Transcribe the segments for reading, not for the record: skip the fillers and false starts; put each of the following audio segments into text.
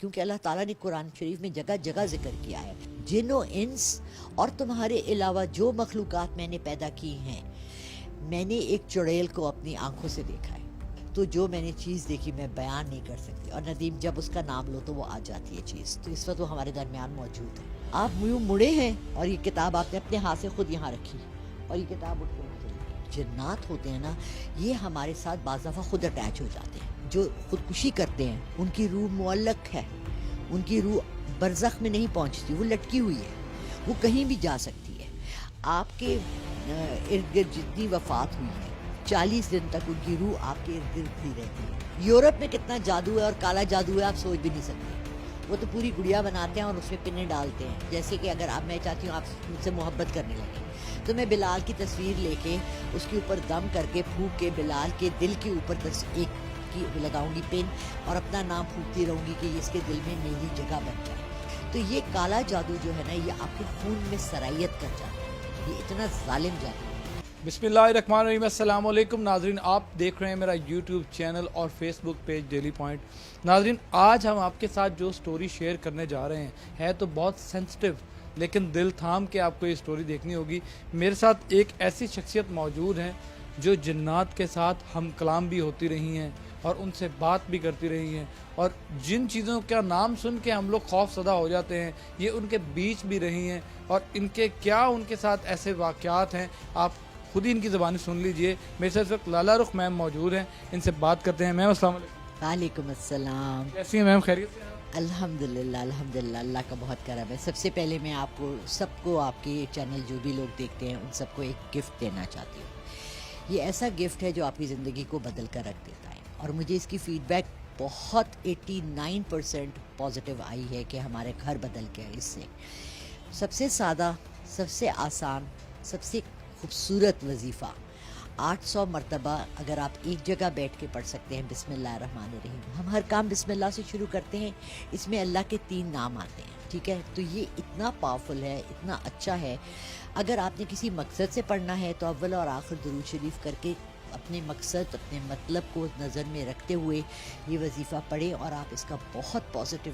کیونکہ اللہ تعالیٰ نے قرآن شریف میں جگہ جگہ ذکر کیا ہے جن و انس اور تمہارے علاوہ جو مخلوقات میں نے پیدا کی ہیں، میں نے ایک چڑیل کو اپنی آنکھوں سے دیکھا ہے، تو جو میں نے چیز دیکھی میں بیان نہیں کر سکتی، اور ندیم جب اس کا نام لو تو وہ آ جاتی ہے چیز، تو اس وقت وہ ہمارے درمیان موجود ہے۔ آپ یوں مڑے ہیں اور یہ کتاب آپ نے اپنے ہاتھ سے خود یہاں رکھی اور یہ کتاب اٹھ کے وہاں چلی گئی۔ جنات ہوتے ہیں نا، یہ ہمارے ساتھ بعض دفعہ خود اٹیچ ہو جاتے ہیں، جو خودکشی کرتے ہیں ان کی روح معلق ہے، ان کی روح برزخ میں نہیں پہنچتی، وہ لٹکی ہوئی ہے، وہ کہیں بھی جا سکتی ہے۔ آپ کے ارد گرد جتنی وفات ہوئی ہے 40 دن تک ان کی روح آپ کے ارد گرد ہی رہتی ہے۔ یورپ میں کتنا جادو ہے اور کالا جادو ہے آپ سوچ بھی نہیں سکتے، وہ تو پوری گڑیا بناتے ہیں اور اس میں پنے ڈالتے ہیں، جیسے کہ اگر میں چاہتی ہوں آپ مجھ سے محبت کرنے لگیں تو میں بلال کی تصویر لے کے اس کے اوپر دم کر کے پھونک کے بلال کے دل کے اوپر ایک کی لگاؤں گی پن اور اپنا نام پھونکتی رہوں گی کہ اس کے دل میں میری جگہ بن جائے۔ تو یہ کالا جادو جو ہے نا، یہ آپ کے خون میں سرائیت کر جاتا ہے، یہ اتنا ظالم جادو ہے۔ بسم اللہ الرحمن الرحیم۔ السلام علیکم ناظرین، آپ دیکھ رہے ہیں میرا یوٹیوب چینل اور فیس بک پیج ڈیلی پوائنٹ۔ ناظرین، آج ہم آپ کے ساتھ جو سٹوری شیئر کرنے جا رہے ہیں ہے تو بہت سینسٹیو، لیکن دل تھام کے آپ کو یہ سٹوری دیکھنی ہوگی۔ میرے ساتھ ایک ایسی شخصیت موجود ہیں جو جنات کے ساتھ ہم کلام بھی ہوتی رہی ہیں اور ان سے بات بھی کرتی رہی ہیں، اور جن چیزوں کا نام سن کے ہم لوگ خوف زدہ ہو جاتے ہیں یہ ان کے بیچ بھی رہی ہیں، اور ان کے ساتھ ایسے واقعات ہیں آپ خود ہی ان کی زبانی سن لیجئے۔ میرے ساتھ اس وقت لالا رخ میم موجود ہیں، ان سے بات کرتے ہیں۔ میم السلام علیکم۔ وعلیکم السلام۔ کیسی ہیں میم؟ خیریت سے ہیں؟ الحمدللہ الحمدللہ، اللہ کا بہت کرم ہے۔ سب سے پہلے میں آپ کو سب کو، آپ کے چینل جو بھی لوگ دیکھتے ہیں ان سب کو ایک گفٹ دینا چاہتی ہوں۔ یہ ایسا گفٹ ہے جو آپ کی زندگی کو بدل کر رکھ دیتا ہے، اور مجھے اس کی فیڈ بیک بہت 89% پازیٹیو آئی ہے کہ ہمارے گھر بدل گیا اس سے۔ سب سے سادہ، سب سے آسان، سب سے خوبصورت وظیفہ 800 مرتبہ اگر آپ ایک جگہ بیٹھ کے پڑھ سکتے ہیں، بسم اللہ الرحمن الرحیم۔ ہم ہر کام بسم اللہ سے شروع کرتے ہیں، اس میں اللہ کے 3 نام آتے ہیں، ٹھیک ہے؟ تو یہ اتنا پاورفل ہے، اتنا اچھا ہے۔ اگر آپ نے کسی مقصد سے پڑھنا ہے تو اول اور آخر درود شریف کر کے اپنے مقصد، اپنے مطلب کو نظر میں رکھتے ہوئے یہ وظیفہ پڑھیں، اور آپ اس کا بہت پازیٹیو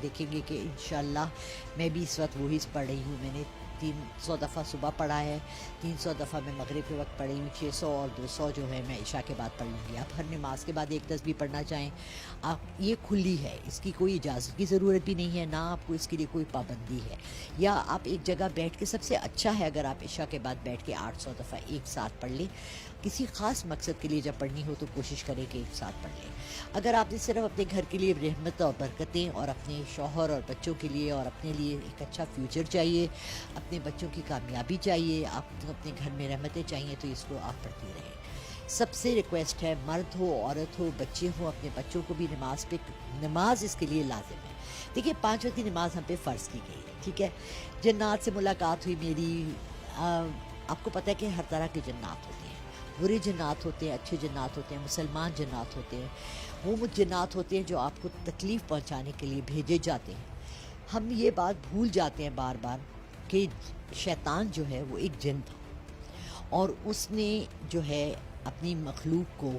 دیکھیں گے کہ انشاءاللہ میں بھی اس وقت وہی پڑھ رہی ہوں۔ میں نے 300 دفعہ صبح پڑھا ہے، 300 دفعہ میں مغرب کے وقت پڑھی ہوں، 600 اور 200 جو ہے میں عشاء کے بعد پڑھ لوں گی۔ آپ ہر نماز کے بعد ایک تسبیح پڑھنا چاہیں آپ، یہ کھلی ہے، اس کی کوئی اجازت کی ضرورت بھی نہیں ہے، نہ آپ کو اس کے لیے کوئی پابندی ہے۔ یا آپ ایک جگہ بیٹھ کے، سب سے اچھا ہے اگر آپ عشاء کے بعد بیٹھ کے 800 دفعہ ایک ساتھ پڑھ لیں۔ کسی خاص مقصد کے لیے جب پڑھنی ہو تو کوشش کریں کہ ایک ساتھ پڑھ لیں۔ اگر آپ نے صرف اپنے گھر کے لیے رحمت اور برکتیں، اور اپنے شوہر اور بچوں کے لیے اور اپنے لیے ایک اچھا فیوچر چاہیے، اپنے بچوں کی کامیابی چاہیے، آپ اپنے گھر میں رحمتیں چاہیے، تو اس کو آپ پڑھتی رہیں۔ سب سے ریکویسٹ ہے، مرد ہو، عورت ہو، بچے ہوں، اپنے بچوں کو بھی نماز اس کے لیے لازم ہے۔ دیکھیے 5 وقت کی نماز ہم پہ فرض کی گئی ہے، ٹھیک ہے؟ جنات سے ملاقات ہوئی میری، آپ کو پتہ ہے کہ ہر طرح کے جنات ہوتے ہیں، برے جنات ہوتے ہیں، اچھے جنات ہوتے ہیں، مسلمان جنات ہوتے ہیں، وہ جنات ہوتے ہیں جو آپ کو تکلیف پہنچانے کے لیے بھیجے جاتے ہیں۔ ہم یہ بات بھول جاتے ہیں بار بار کہ شیطان جو ہے وہ ایک جن تھا، اور اس نے جو ہے اپنی مخلوق کو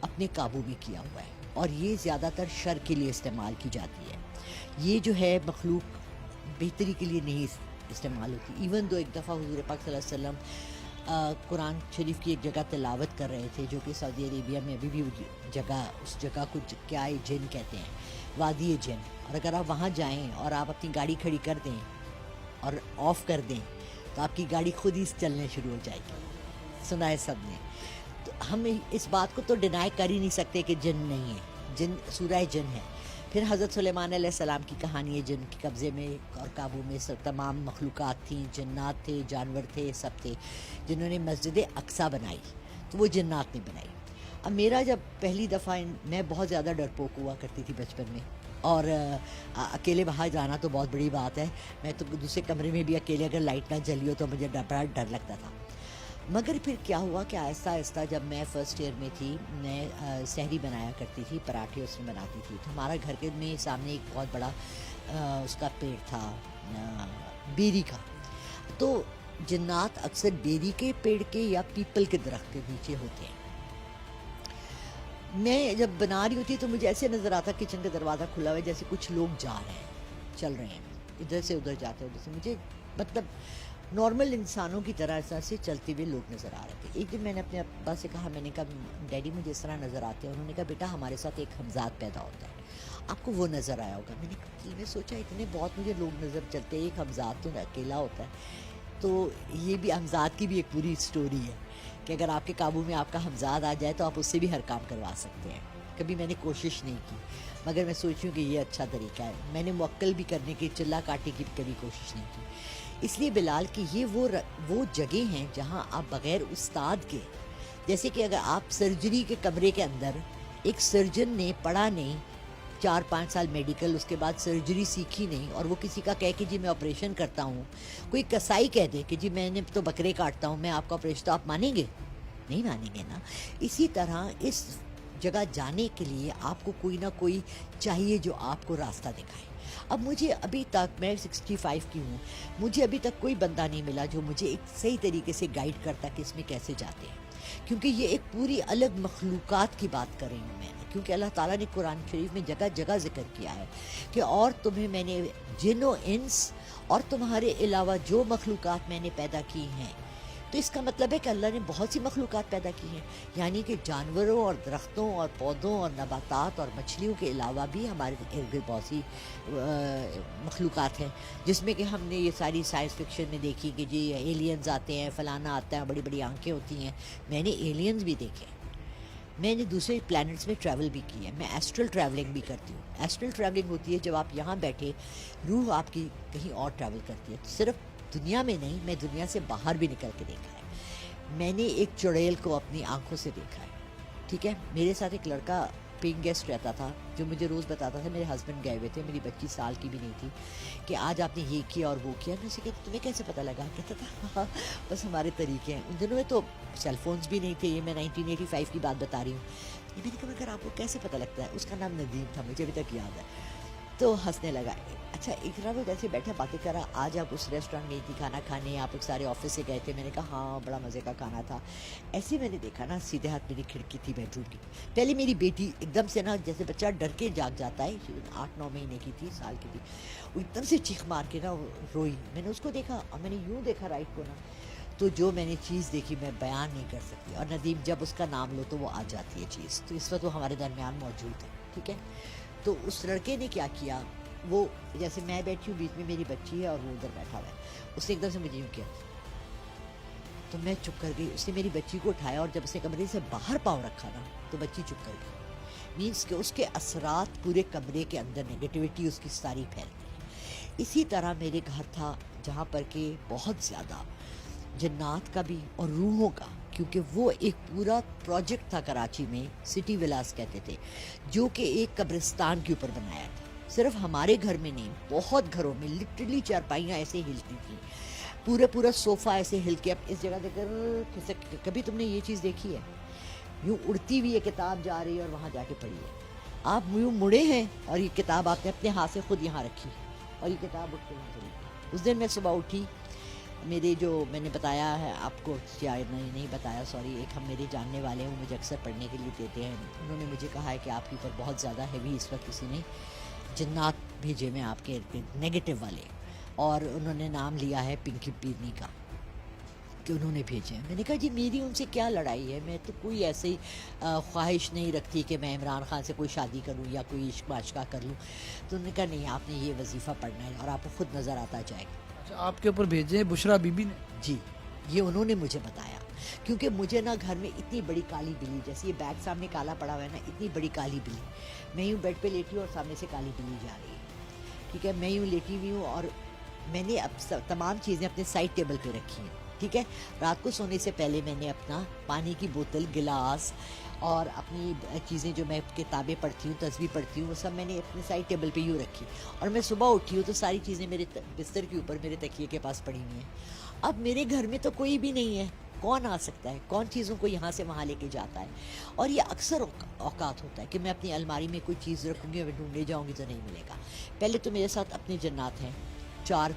اپنے قابو میں کیا ہوا ہے، اور یہ زیادہ تر شر کے لیے استعمال کی جاتی ہے۔ یہ جو ہے مخلوق بہتری کے لیے نہیں استعمال ہوتی۔ ایون دو ایک دفعہ حضور پاک صلی اللہ علیہ وسلم قرآن شریف کی ایک جگہ تلاوت کر رہے تھے، جو کہ سعودی عربیہ میں ابھی بھی جگہ، اس جگہ کو کیا جن کہتے ہیں، وادی جن، اور اگر آپ وہاں جائیں اور آپ اپنی گاڑی کھڑی کر دیں اور آف کر دیں تو آپ کی گاڑی خود ہی چلنے شروع ہو جائے گی۔ سنا ہے سب نے؟ تو ہم اس بات کو تو ڈینائی کر ہی نہیں سکتے کہ جن نہیں ہے، جن سورہ جن ہے۔ پھر حضرت سلیمان علیہ السلام کی کہانی ہے، جن کے قبضے میں اور قابو میں سب تمام مخلوقات تھیں، جنات تھے، جانور تھے، سب تھے، جنہوں نے مسجد اقصیٰ بنائی، تو وہ جنات نے بنائی۔ اب میرا جب پہلی دفعہ، میں بہت زیادہ ڈرپوک ہوا کرتی تھی بچپن میں، اور اکیلے باہر جانا تو بہت بڑی بات ہے، میں تو دوسرے کمرے میں بھی اکیلے اگر لائٹ نہ جلی ہو تو مجھے بڑا ڈر لگتا تھا۔ مگر پھر کیا ہوا کہ آہستہ آہستہ جب میں فرسٹ ایئر میں تھی، میں سحری بنایا کرتی تھی، پراٹھے اس میں بناتی تھی، تو ہمارا گھر کے میں سامنے ایک بہت بڑا اس کا پیڑ تھا بیری کا، تو جنات اکثر بیری کے پیڑ کے یا پیپل کے درخت کے نیچے ہوتے ہیں۔ میں جب بنا رہی ہوتی تو مجھے ایسے نظر آتا کچن کا دروازہ کھلا ہوا ہے جیسے کچھ لوگ جا رہے ہیں, چل رہے ہیں ادھر سے ادھر جاتے ہیں, ادھر سے مجھے مطلب نارمل انسانوں کی طرح ایسا سے چلتے ہوئے لوگ نظر آ رہے تھے. ایک دن میں نے اپنے ابا سے کہا, میں نے کہا ڈیڈی مجھے اس طرح نظر آتے ہیں. انہوں نے کہا بیٹا ہمارے ساتھ ایک ہمزاد پیدا ہوتا ہے, آپ کو وہ نظر آیا ہوگا. میں نے کہا دل میں سوچا اتنے بہت مجھے لوگ نظر چلتے ہیں, ایک ہمزاد تو اکیلا ہوتا ہے. تو یہ بھی ہمزاد کی بھی ایک پوری اسٹوری ہے کہ اگر آپ کے قابو میں آپ کا ہمزاد آ جائے تو آپ اس سے بھی ہر کام کروا سکتے ہیں. کبھی میں نے کوشش نہیں کی, مگر میں سوچی ہوں کہ یہ اچھا طریقہ ہے. میں نے موکل بھی کرنے کی, چلا کاٹے کی بھی کبھی کوشش نہیں کی. اس لیے بلال کہ یہ وہ جگہ ہیں جہاں آپ بغیر استاد کے, جیسے کہ اگر آپ سرجری کے کمرے کے اندر, ایک سرجن نے پڑھا نہیں 4-5 سال میڈیکل, اس کے بعد سرجری سیکھی نہیں, اور وہ کسی کا کہے کہ جی میں آپریشن کرتا ہوں, کوئی کسائی کہہ دے کہ جی میں نے تو بکرے کاٹتا ہوں, میں آپ کا آپریشن, تو آپ مانیں گے؟ نہیں مانیں گے نا. اسی طرح اس جگہ جانے کے لیے آپ کو کوئی نہ کوئی چاہیے جو آپ کو راستہ دکھائے. اب مجھے ابھی تک, میں 65 کی ہوں, مجھے ابھی تک کوئی بندہ نہیں ملا جو مجھے ایک صحیح طریقے سے گائیڈ کرتا کہ اس میں کیسے جاتے ہیں, کیونکہ یہ ایک پوری الگ مخلوقات کی بات کر رہی ہوں میں نے. کیونکہ اللہ تعالیٰ نے قرآن شریف میں جگہ جگہ ذکر کیا ہے کہ اور تمہیں میں نے جن و انس اور تمہارے علاوہ جو مخلوقات میں نے پیدا کی ہیں, تو اس کا مطلب ہے کہ اللہ نے بہت سی مخلوقات پیدا کی ہیں. یعنی کہ جانوروں اور درختوں اور پودوں اور نباتات اور مچھلیوں کے علاوہ بھی ہمارے ارد گرد بہت سی مخلوقات ہیں, جس میں کہ ہم نے یہ ساری سائنس فکشن میں دیکھی کہ جی ایلینز آتے ہیں, فلانا آتا ہے, بڑی بڑی آنکھیں ہوتی ہیں. میں نے ایلینز بھی دیکھے, میں نے دوسرے پلانٹس میں ٹریول بھی کی ہے. میں ایسٹرل ٹریولنگ بھی کرتی ہوں. ایسٹرل ٹریولنگ ہوتی ہے جب آپ یہاں بیٹھے, روح آپ کی کہیں اور ٹریول کرتی ہے. صرف دنیا میں نہیں, میں دنیا سے باہر بھی نکل کے دیکھا ہے. میں نے ایک چڑیل کو اپنی آنکھوں سے دیکھا ہے, ٹھیک ہے. میرے ساتھ ایک لڑکا پینگ گیسٹ رہتا تھا جو مجھے روز بتاتا تھا, میرے ہسبینڈ گئے ہوئے تھے, میری بچی سال کی بھی نہیں تھی, کہ آج آپ نے یہ کیا اور وہ کیا. میں اسے کہتی تمہیں کیسے پتہ لگا؟ کہتا تھا ہاں بس ہمارے طریقے ہیں. ان دنوں میں تو سیل فونز بھی نہیں تھے, یہ میں 1985 کی بات بتا رہی ہوں. یہ میں نے کہا مگر آپ کو کیسے پتہ لگتا ہے؟ اس کا نام ندیم تھا, مجھے ابھی تک یاد ہے. تو ہنسنے لگا. اچھا اقرا وہ جیسے بیٹھا باتیں کرا, آج آپ اس ریسٹورینٹ گئی تھی کھانا کھانے, آپ ایک سارے آفس سے گئے تھے. میں نے کہا ہاں بڑا مزے کا کھانا تھا. ایسے میں نے دیکھا نا, سیدھے ہاتھ میری کھڑکی تھی بیڈ روم کی. پہلے میری بیٹی ایک دم سے نا, جیسے بچہ ڈر کے جاگ جاتا ہے, 8-9 مہینے کی تھی, سال کی تھی, وہ ایک دم سے چیخ مار کے نا روئی. میں نے اس کو دیکھا اور میں نے یوں دیکھا رائٹ کو نا, تو جو میں نے چیز دیکھی میں بیان نہیں کر سکتی. اور ندیم جب اس کا نام لو تو وہ آ جاتی ہے چیز. تو اس وقت وہ ہمارے درمیان موجود ہے, ٹھیک ہے. تو اس لڑکے نے کیا کیا, وہ جیسے میں بیٹھی ہوں, بیچ میں میری بچی ہے اور وہ ادھر بیٹھا ہوا ہے, اس نے ایک دم سے مجھے یوں کیا, تو میں چپ کر گئی. اس نے میری بچی کو اٹھایا اور جب اس نے کمرے سے باہر پاؤں رکھا نا تو بچی چپ کر گئی. مینس کہ اس کے اثرات پورے کمرے کے اندر, نگیٹیوٹی اس کی ساری پھیل گئی. اسی طرح میرے گھر تھا جہاں پر کہ بہت زیادہ جنات کا بھی اور روحوں کا, کیونکہ وہ ایک پورا پروجیکٹ تھا کراچی میں, سٹی ولاس کہتے تھے, جو کہ ایک قبرستان کے اوپر بنایا تھا. صرف ہمارے گھر میں نہیں, بہت گھروں میں لٹرلی چارپائیاں ایسے ہلتی تھیں, پورا صوفہ ایسے ہل کے. اب اس جگہ دیکھ کر کبھی تم نے یہ چیز دیکھی ہے, یوں اڑتی ہوئی یہ کتاب جا رہی ہے اور وہاں جا کے پڑھی ہے. آپ یوں مڑے ہیں اور یہ کتاب آپ نے اپنے ہاتھ سے خود یہاں رکھی اور یہ کتاب اٹھ کے وہاں چلی گئی. اس دن میں صبح اٹھی, میرے جو میں نے بتایا ہے آپ کو, شاید نہیں بتایا, سوری, ایک ہم میرے جاننے والے ہیں, وہ مجھے اکثر پڑھنے کے لیے دیتے ہیں. انہوں نے مجھے کہا ہے کہ آپ کے اوپر بہت زیادہ ہیوی اس وقت کسی نے جنات بھیجے میں آپ کے نیگیٹو والے, اور انہوں نے نام لیا ہے پنکی پیرنی کا کہ انہوں نے بھیجے ہیں. میں نے کہا جی میری ان سے کیا لڑائی ہے, میں تو کوئی ایسی خواہش نہیں رکھتی کہ میں عمران خان سے کوئی شادی کروں یا کوئی عشق معاشقہ کر لوں. تو انہوں نے کہا نہیں, آپ نے یہ وظیفہ پڑھنا ہے اور آپ کو خود نظر آتا جائے گا. اچھا, آپ کے اوپر بھیجے ہیں بشرا بی بی نے؟ جی, یہ انہوں نے مجھے بتایا, کیونکہ مجھے نا گھر میں اتنی بڑی کالی بلی, جیسے یہ بیگ سامنے کالا پڑا ہوا ہے نا, اتنی بڑی کالی بلی, میں یوں بیڈ پہ لیٹی ہوں اور سامنے سے کالی بلی جا رہی ہے, ٹھیک ہے. میں یوں لیٹی ہوئی ہوں اور میں نے اب تمام چیزیں اپنے سائڈ ٹیبل پہ رکھی ہیں, ٹھیک ہے. رات کو سونے سے پہلے میں نے اپنا پانی کی بوتل, گلاس اور اپنی چیزیں جو میں کتابیں پڑھتی ہوں, تصویر پڑھتی ہوں, وہ سب میں نے اپنے سائڈ ٹیبل پہ یوں رکھی. اور میں صبح اٹھی ہوں تو ساری چیزیں میرے بستر کے اوپر میرے تکیے کے پاس پڑی ہوئی ہیں. اب میرے گھر میں تو کوئی بھی نہیں ہے, کون آ سکتا ہے, کون چیزوں کو یہاں سے وہاں لے کے جاتا ہے. اور یہ اکثر اوقات ہوتا ہے کہ میں اپنی الماری میں کوئی چیز رکھوں گی اور ڈھونڈنے جاؤں گی تو نہیں ملے گا. پہلے تو میرے ساتھ اپنے جنات ہیں, 4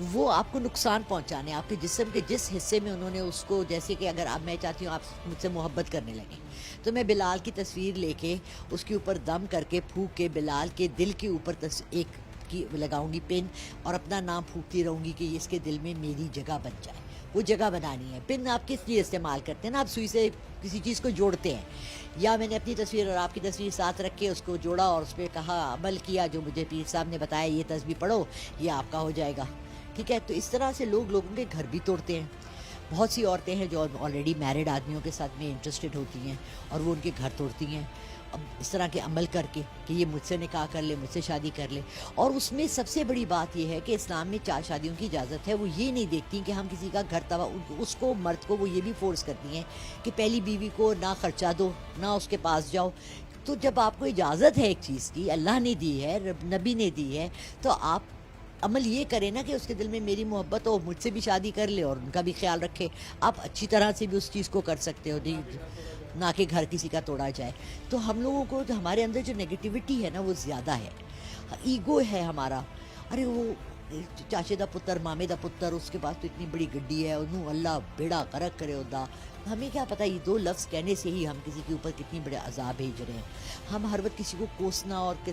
وہ آپ کو نقصان پہنچانے, آپ کے جسم کے جس حصے میں انہوں نے اس کو, جیسے کہ اگر اب میں چاہتی ہوں آپ مجھ سے محبت کرنے لگیں تو میں بلال کی تصویر لے کے اس کے اوپر دم کر کے پھونک کے بلال کے دل کے اوپر ایک کی لگاؤں گی پن, اور اپنا نام پھونکتی رہوں گی کہ اس کے دل میں میری جگہ بن جائے. وہ جگہ بنانی ہے. پن آپ کس لیے استعمال کرتے ہیں نا, آپ سوئی سے کسی چیز کو جوڑتے ہیں, یا میں نے اپنی تصویر اور آپ کی تصویر ساتھ رکھ کے اس کو جوڑا اور اس پہ کہا عمل کیا جو مجھے پیر صاحب نے بتایا یہ تسبیح پڑھو یہ آپ کا ہو جائے گا. ٹھیک ہے, تو اس طرح سے لوگ لوگوں کے گھر بھی توڑتے ہیں. بہت سی عورتیں ہیں جو آلریڈی میرڈ آدمیوں کے ساتھ میں انٹرسٹڈ ہوتی ہیں اور وہ ان کے گھر توڑتی ہیں اب اس طرح کے عمل کر کے کہ یہ مجھ سے نکاح کر لے, مجھ سے شادی کر لے. اور اس میں سب سے بڑی بات یہ ہے کہ اسلام میں 4 شادیوں کی اجازت ہے. وہ یہ نہیں دیکھتی کہ ہم کسی کا گھر تباہ, اس کو مرد کو وہ یہ بھی فورس کرتی ہیں کہ پہلی بیوی کو نہ خرچہ دو نہ اس کے پاس جاؤ. تو جب آپ کو اجازت ہے ایک چیز کی, اللہ نے دی ہے, نبی نے دی ہے, تو آپ عمل یہ کریں نا کہ اس کے دل میں میری محبت ہو, مجھ سے بھی شادی کر لے اور ان کا بھی خیال رکھے. آپ اچھی طرح سے بھی اس چیز کو کر سکتے ہو, نہ کہ گھر کسی کا توڑا جائے. تو ہم لوگوں کو ہمارے اندر جو نیگیٹیوٹی ہے نا وہ زیادہ ہے, ایگو ہے ہمارا. ارے وہ چاچے دا پتر, مامے دا پتر, اس کے پاس تو اتنی بڑی گڈی ہے, انہوں اللہ بیڑا کرک کرے ہوتا. ہمیں کیا پتہ یہ 2 لفظ کہنے سے ہی ہم کسی کے اوپر کتنی بڑے عذاب بھیج رہے ہیں. ہم ہر وقت کسی کو کوسنا اور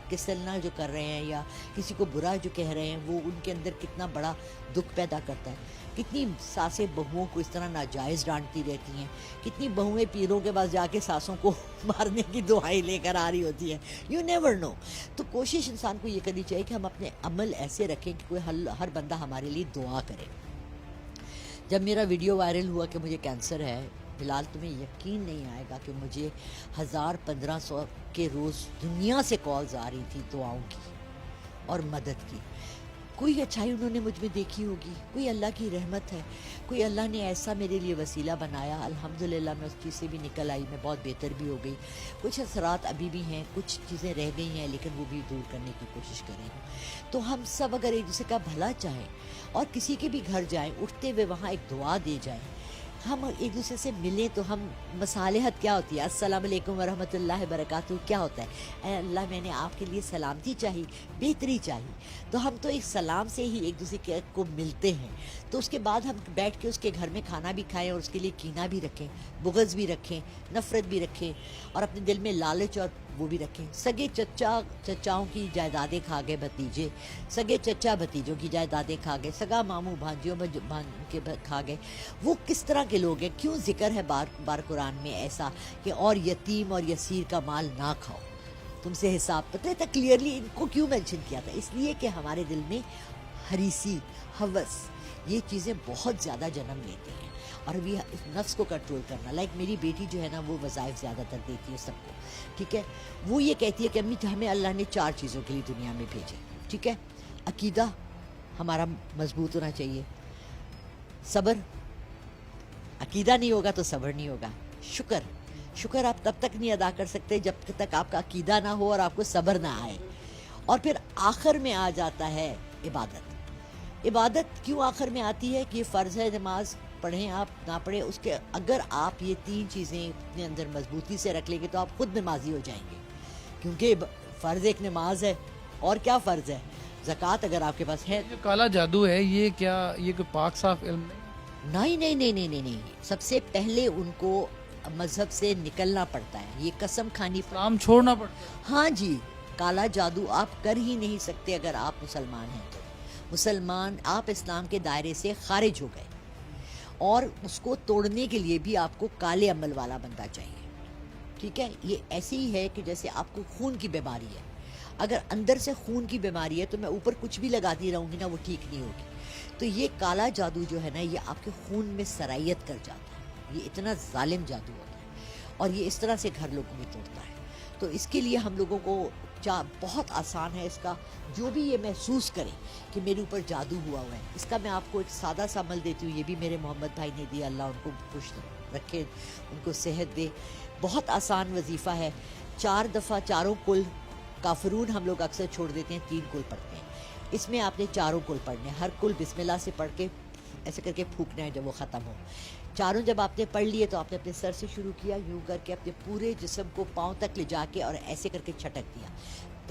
کسلنا جو کر رہے ہیں یا کسی کو برا جو کہہ رہے ہیں وہ ان کے اندر کتنا بڑا دکھ پیدا کرتا ہے. کتنی ساسیں بہوؤں کو اس طرح ناجائز ڈانٹتی رہتی ہیں, کتنی بہویں پیروں کے پاس جا کے ساسوں کو مارنے کی دعائیں لے کر آ رہی ہوتی ہیں. You never know. تو کوشش انسان کو یہ کرنی چاہیے کہ ہم اپنے عمل ایسے رکھیں کہ کوئی ہر بندہ ہمارے لیے دعا کرے. جب میرا ویڈیو وائرل ہوا کہ مجھے کینسر ہے, بلال تمہیں یقین نہیں آئے گا کہ مجھے 1000-1500 کے روز دنیا سے کالز آ رہی تھی دعاؤں کی اور مدد کی. کوئی اچھائی انہوں نے مجھ میں دیکھی ہوگی, کوئی اللہ کی رحمت ہے, کوئی اللہ نے ایسا میرے لیے وسیلہ بنایا. الحمدللہ میں اس چیز سے بھی نکل آئی, میں بہت بہتر بھی ہو گئی. کچھ اثرات ابھی بھی ہیں, کچھ چیزیں رہ گئی ہیں, لیکن وہ بھی دور کرنے کی کوشش کریں. تو ہم سب اگر ایک دوسرے کا بھلا چاہیں اور کسی کے بھی گھر جائیں, اٹھتے ہوئے وہاں ایک دعا دے جائیں, ہم ایک دوسرے سے ملیں تو ہم مصالحت کیا ہوتی ہے, السلام علیکم ورحمۃ اللہ وبرکاتہ کیا ہوتا ہے, اے اللہ میں نے آپ کے لیے سلامتی چاہی, بہتری چاہی. تو ہم تو ایک سلام سے ہی ایک دوسرے کو ملتے ہیں. تو اس کے بعد ہم بیٹھ کے اس کے گھر میں کھانا بھی کھائیں اور اس کے لیے کینہ بھی رکھیں, بغض بھی رکھیں, نفرت بھی رکھیں, اور اپنے دل میں لالچ اور وہ بھی رکھیں. سگے چچاؤں کی جائیدادیں کھا گئے بھتیجے, سگے چچا بھتیجوں کی جائیدادیں کھا گئے, سگا ماموں بھانجیوں کے کھا گئے. وہ کس طرح کے لوگ ہیں؟ کیوں ذکر ہے بار قرآن میں ایسا کہ اور یتیم اور یسیر کا مال نہ کھاؤ, تم سے حساب پتہ ہے. کلیئرلی ان کو کیوں مینشن کیا تھا؟ اس لیے کہ ہمارے دل میں حریصی, ہوس, یہ چیزیں بہت زیادہ جنم لیتے ہیں. اور ابھی اس نفس کو کنٹرول کرنا, لائک میری بیٹی جو ہے نا وہ وظائف زیادہ تر دیتی ہے سب کو. ٹھیک ہے, وہ یہ کہتی ہے کہ امی ہمیں اللہ نے 4 چیزوں کے لیے دنیا میں بھیجے. ٹھیک ہے, عقیدہ ہمارا مضبوط ہونا چاہیے, صبر, عقیدہ نہیں ہوگا تو صبر نہیں ہوگا, شکر آپ تب تک نہیں ادا کر سکتے جب تک آپ کا عقیدہ نہ ہو اور آپ کو صبر نہ آئے. اور پھر آخر میں آ جاتا ہے عبادت. عبادت کیوں آخر میں آتی ہے کہ یہ فرض ہے, نماز پڑھیں آپ نہ پڑھیں, اس کے اگر آپ یہ 3 چیزیں اپنے اندر مضبوطی سے رکھ لیں گے تو آپ خود نمازی ہو جائیں گے. کیونکہ فرض ایک نماز ہے, اور کیا فرض ہے, زکوٰۃ اگر آپ کے پاس ہے. جو کالا جادو ہے یہ کیا, یہ کوئی پاک صاف علم نہیں. سب سے پہلے ان کو مذہب سے نکلنا پڑتا ہے, یہ قسم کھانی پڑتی ہے, اسلام چھوڑنا پڑتا ہے. ہاں جی, کالا جادو آپ کر ہی نہیں سکتے اگر آپ مسلمان ہیں تو. مسلمان آپ اسلام کے دائرے سے خارج ہو گئے, اور اس کو توڑنے کے لیے بھی آپ کو کالے عمل والا بندہ چاہیے. ٹھیک ہے, یہ ایسے ہی ہے کہ جیسے آپ کو خون کی بیماری ہے, اگر اندر سے خون کی بیماری ہے تو میں اوپر کچھ بھی لگاتی رہوں گی نا وہ ٹھیک نہیں ہوگی. تو یہ کالا جادو جو ہے نا یہ آپ کے خون میں سرائیت کر جاتا ہے, یہ اتنا ظالم جادو ہوتا ہے, اور یہ اس طرح سے گھر لوگوں میں توڑتا ہے. تو اس کے لیے ہم لوگوں کو بہت آسان ہے اس کا, جو بھی یہ محسوس کرے کہ میرے اوپر جادو ہوا ہے, اس کا میں آپ کو ایک سادہ سا عمل دیتی ہوں, یہ بھی میرے محمد بھائی نے دیا, اللہ ان کو خوش رکھے, ان کو صحت دے. بہت آسان وظیفہ ہے, 4 دفعہ 4 کل کافرون ہم لوگ اکثر چھوڑ دیتے ہیں, 3 کل پڑھتے ہیں. اس میں آپ نے 4 کل پڑھنے ہیں, ہر کل بسم اللہ سے پڑھ کے ایسے کر کے پھونکنا ہے جب وہ ختم ہو. 4 جب آپ نے پڑھ لیے تو آپ نے اپنے سر سے شروع کیا, یوں کر کے اپنے پورے جسم کو پاؤں تک لے جا کے اور ایسے کر کے چھٹک دیا,